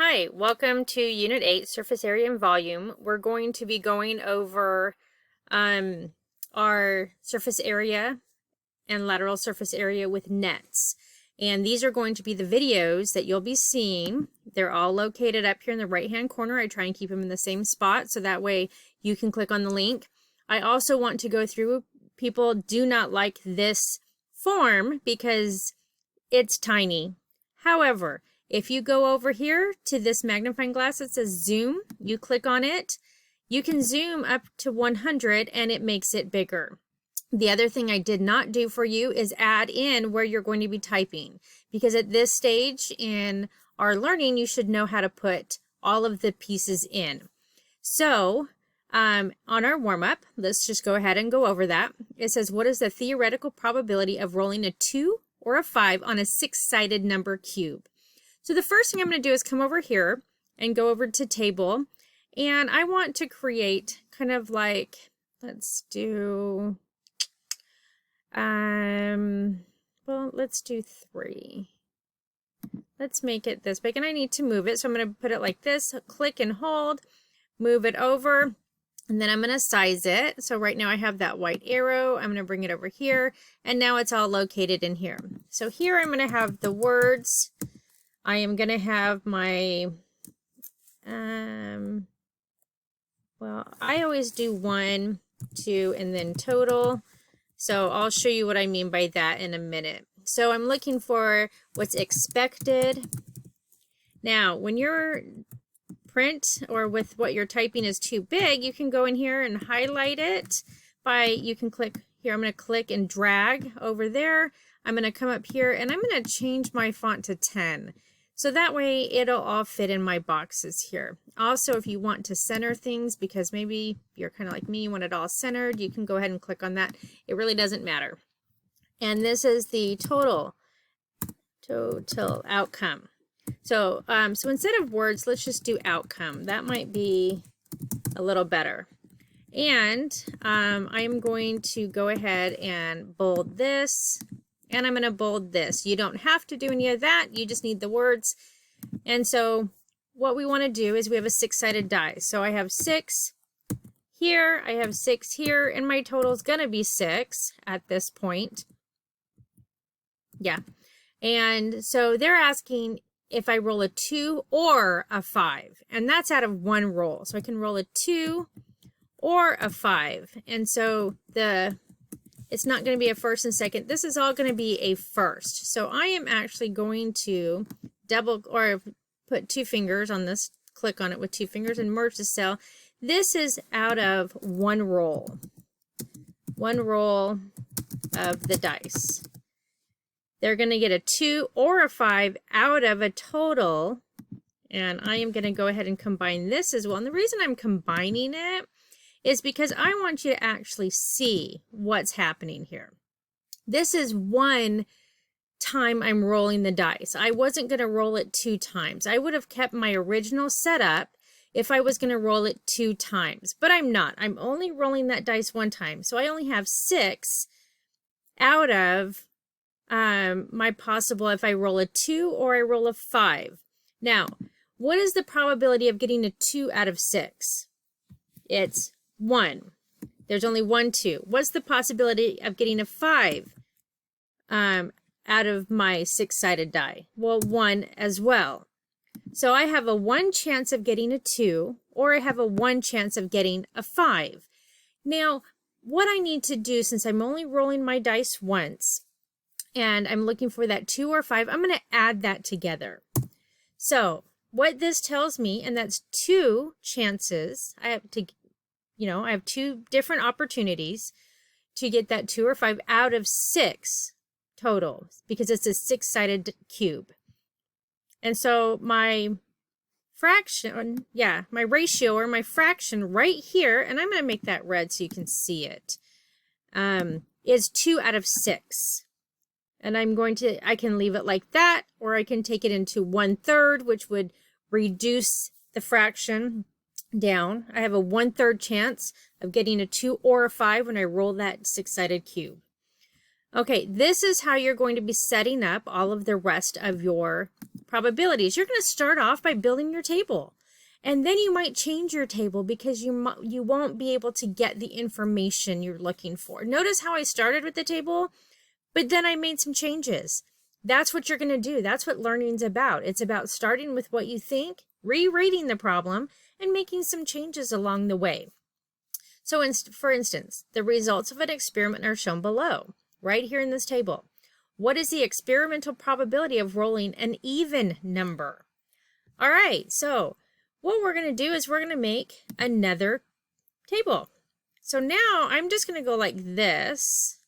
Hi, welcome to Unit 8, Surface Area and Volume. We're going to be going over our surface area and lateral surface area with nets. And these are going to be the videos that you'll be seeing. They're all located up here in the right-hand corner. I try and keep them in the same spot so that way you can click on the link. I also want to go through, people do not like this form because it's tiny. However, if you go over here to this magnifying glass that says zoom, you click on it, you can zoom up to 100 and it makes it bigger. The other thing I did not do for you is add in where you're going to be typing, because at this stage in our learning, you should know how to put all of the pieces in. So on our warm-up, let's just go ahead and go over that. It says, what is the theoretical probability of rolling a 2 or a 5 on a 6-sided number cube? So the first thing I'm going to do is come over here and go over to table, and I want to create kind of like, let's do, well, let's do 3. Let's make it this big, and I need to move it, so I'm going to put it like this, click and hold, move it over, and then I'm going to size it. So right now I have that white arrow. I'm going to bring it over here, and now it's all located in here. So here I'm going to have the words. I am going to have my, well, I always do 1, 2, and then total. So I'll show you what I mean by that in a minute. So I'm looking for what's expected. Now, when your print or with what you're typing is too big, you can go in here and highlight it by, you can click here. I'm going to click and drag over there. I'm going to come up here and I'm going to change my font to 10. So that way it'll all fit in my boxes here. Also, if you want to center things, because maybe you're kind of like me, you want it all centered, you can go ahead and click on that. It really doesn't matter. And this is the total outcome. So, so instead of words, let's just do outcome. That might be a little better. And I'm going to go ahead and bold this. And I'm going to bold this. You don't have to do any of that. You just need the words. And so what we want to do is we have a 6-sided die. So I have 6 here. I have 6 here. And my total is going to be 6 at this point. Yeah. And so they're asking if I roll a 2 or a 5. And that's out of one roll. So I can roll a 2 or a 5. And so it's not going to be a first and second. This is all going to be a first. So I am actually going to double or put 2 fingers on this, click on it with 2 fingers and merge the cell. This is out of one roll of the dice. They're going to get a 2 or a 5 out of a total. And I am going to go ahead and combine this as well. And the reason I'm combining it is because I want you to actually see what's happening here. This is one time I'm rolling the dice. I wasn't going to roll it 2 times. I would have kept my original setup if I was going to roll it 2 times, but I'm not. I'm only rolling that dice 1 time. So I only have 6 out of my possible if I roll a 2 or I roll a 5. Now, what is the probability of getting a 2 out of 6? It's 1. There's only 1 2. What's the possibility of getting a 5 out of my 6-sided die? Well, 1 as well. So I have a 1 chance of getting a 2, or I have a 1 chance of getting a 5. Now, what I need to do, since I'm only rolling my dice once, and I'm looking for that 2 or 5, I'm going to add that together. So what this tells me, and that's 2 chances, I have to, I have 2 different opportunities to get that 2 or 5 out of 6 total, because it's a 6-sided cube. And so my fraction, my ratio or my fraction right here, and I'm going to make that red so you can see it, is 2 out of 6. And I can leave it like that, or I can take it into 1/3, which would reduce the fraction down. I have a 1/3 chance of getting a 2 or a 5 when I roll that 6-sided cube. Okay, this is how you're going to be setting up all of the rest of your probabilities. You're going to start off by building your table. And then you might change your table because you won't be able to get the information you're looking for. Notice how I started with the table, but then I made some changes. That's what you're going to do. That's what learning's about. It's about starting with what you think, rereading the problem, and making some changes along the way. So for instance, the results of an experiment are shown below, right here in this table. What is the experimental probability of rolling an even number? All right, so what we're going to do is we're going to make another table. So now I'm just going to go like this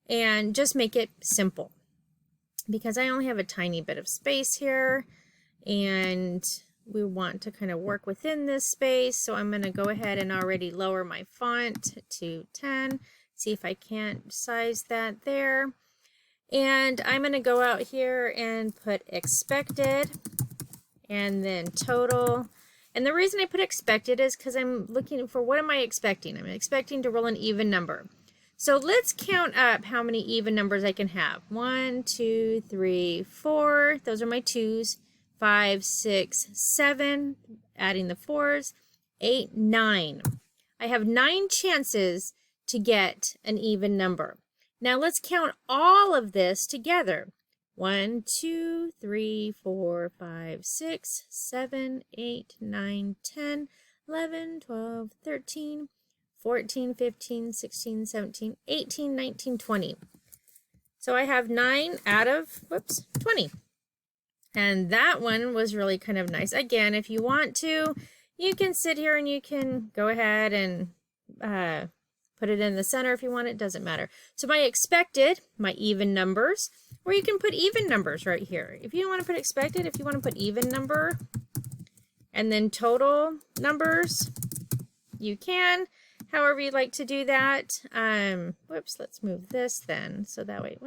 and just make it simple because I only have a tiny bit of space here and we want to kind of work within this space. So I'm going to go ahead and already lower my font to 10. See if I can't size that there. And I'm going to go out here and put expected and then total. And the reason I put expected is because I'm looking for what am I expecting? I'm expecting to roll an even number. So let's count up how many even numbers I can have. 1, 2, 3, 4. Those are my 2s. 5, 6, 7. Adding the 4s. 8, 9. I have 9 chances to get an even number. Now let's count all of this together. 1, 2, 3, 4, 5, 6, 7, 8, 9, 10, 11, 12, 13, 14, 15, 16, 17, 18, 19, 20. So I have 9 out of, 20. And that one was really kind of nice. Again, if you want to, you can sit here and you can go ahead and put it in the center if you want. It doesn't matter. So my expected, my even numbers, or you can put even numbers right here. If you don't want to put expected, if you want to put even number, and then total numbers, you can. However you'd like to do that. Whoops, let's move this then. So that way,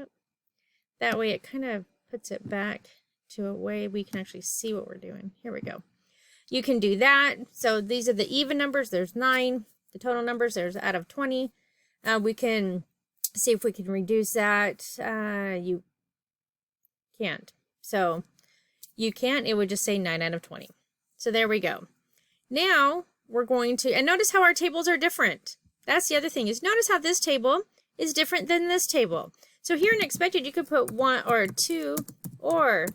that way it kind of puts it back to a way we can actually see what we're doing. Here we go. You can do that. So these are the even numbers. There's 9. The total numbers, there's out of 20. We can see if we can reduce that. You can't. So you can't. It would just say 9 out of 20. So there we go. Now we're going to, and notice how our tables are different. That's the other thing is notice how this table is different than this table. So here in expected, you could put 1 or 2 or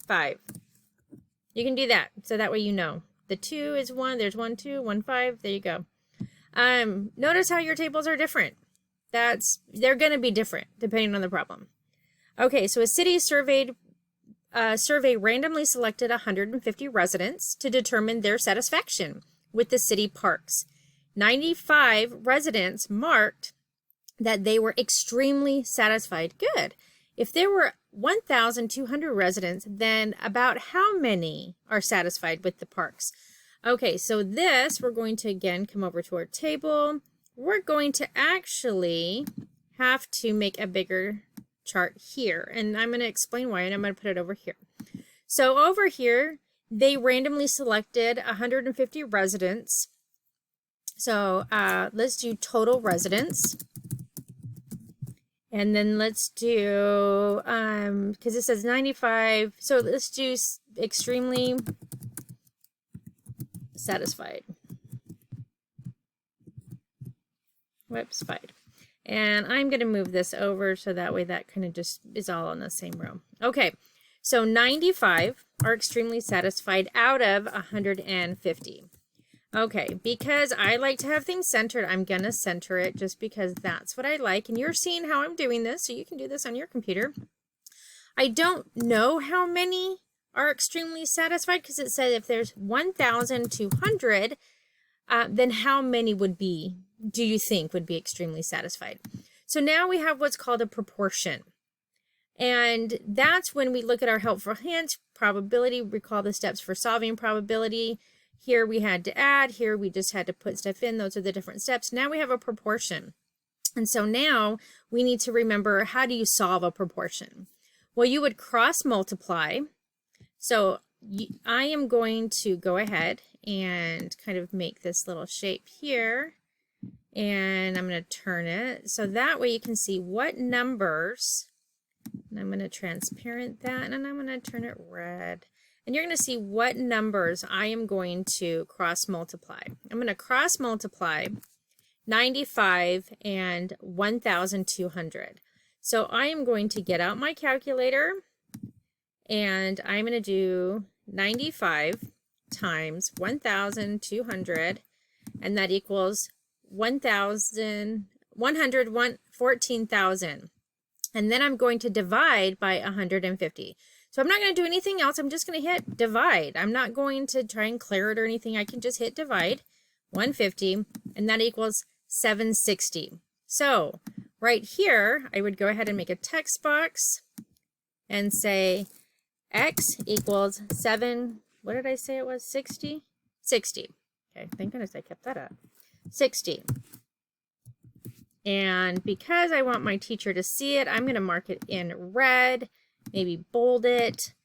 5. You can do that. So that way you know. The 2 is 1. There's 1, 2, 1, 5. There you go. Notice how your tables are different. They're going to be different depending on the problem. Okay, so a city survey randomly selected 150 residents to determine their satisfaction with the city parks. 95 residents marked that they were extremely satisfied. Good. If there were 1,200 residents, then about how many are satisfied with the parks? Okay, so this, we're going to again come over to our table. We're going to actually have to make a bigger chart here. And I'm going to explain why, and I'm going to put it over here. So over here, they randomly selected 150 residents. So let's do total residents. And then let's do, because it says 95, so let's do extremely satisfied. Whoops, fine. And I'm going to move this over so that way that kind of just is all on the same row. Okay, so 95 are extremely satisfied out of 150. Okay, because I like to have things centered, I'm going to center it just because that's what I like. And you're seeing how I'm doing this, so you can do this on your computer. I don't know how many are extremely satisfied because it said if there's 1,200, then how many do you think would be extremely satisfied? So now we have what's called a proportion. And that's when we look at our helpful hints, probability, recall the steps for solving probability. Here we had to add, here we just had to put stuff in. Those are the different steps. Now we have a proportion. And so now we need to remember, how do you solve a proportion? Well, you would cross multiply. So I am going to go ahead and kind of make this little shape here. And I'm going to turn it so that way you can see what numbers, and I'm going to transparent that, and I'm going to turn it red. And you're going to see what numbers I am going to cross multiply. I'm going to cross multiply 95 and 1,200. So I am going to get out my calculator, and I'm going to do 95 times 1,200, and that equals 14,000. And then I'm going to divide by 150. So I'm not going to do anything else. I'm just going to hit divide. I'm not going to try and clear it or anything. I can just hit divide 150, and that equals 760. So right here, I would go ahead and make a text box and say x equals 7, what did I say it was, 60? 60. Okay, thank goodness I kept that up. 60. And because I want my teacher to see it, I'm going to mark it in red, maybe bold it,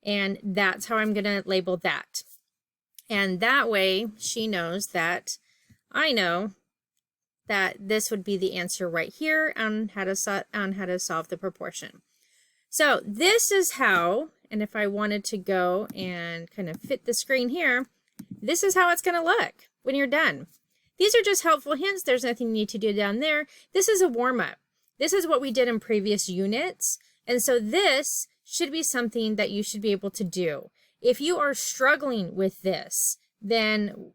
and that's how I'm going to label that. And that way she knows that I know that this would be the answer right here on how to solve the proportion. So this is how, and if I wanted to go and kind of fit the screen here, this is how it's going to look when you're done. These are just helpful hints. There's nothing you need to do down there. This is a warm-up. This is what we did in previous units. And so this should be something that you should be able to do. If you are struggling with this, then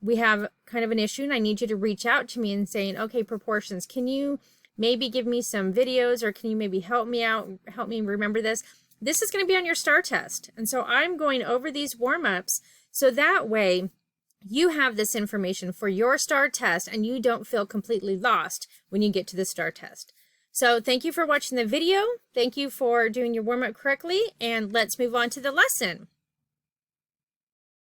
we have kind of an issue, and I need you to reach out to me and saying, okay, proportions, can you maybe give me some videos, or can you maybe help me out, help me remember this? This is going to be on your STAR test. And so I'm going over these warm-ups so that way you have this information for your STAR test and you don't feel completely lost when you get to the STAR test. So thank you for watching the video. Thank you for doing your warm-up correctly, and let's move on to the lesson.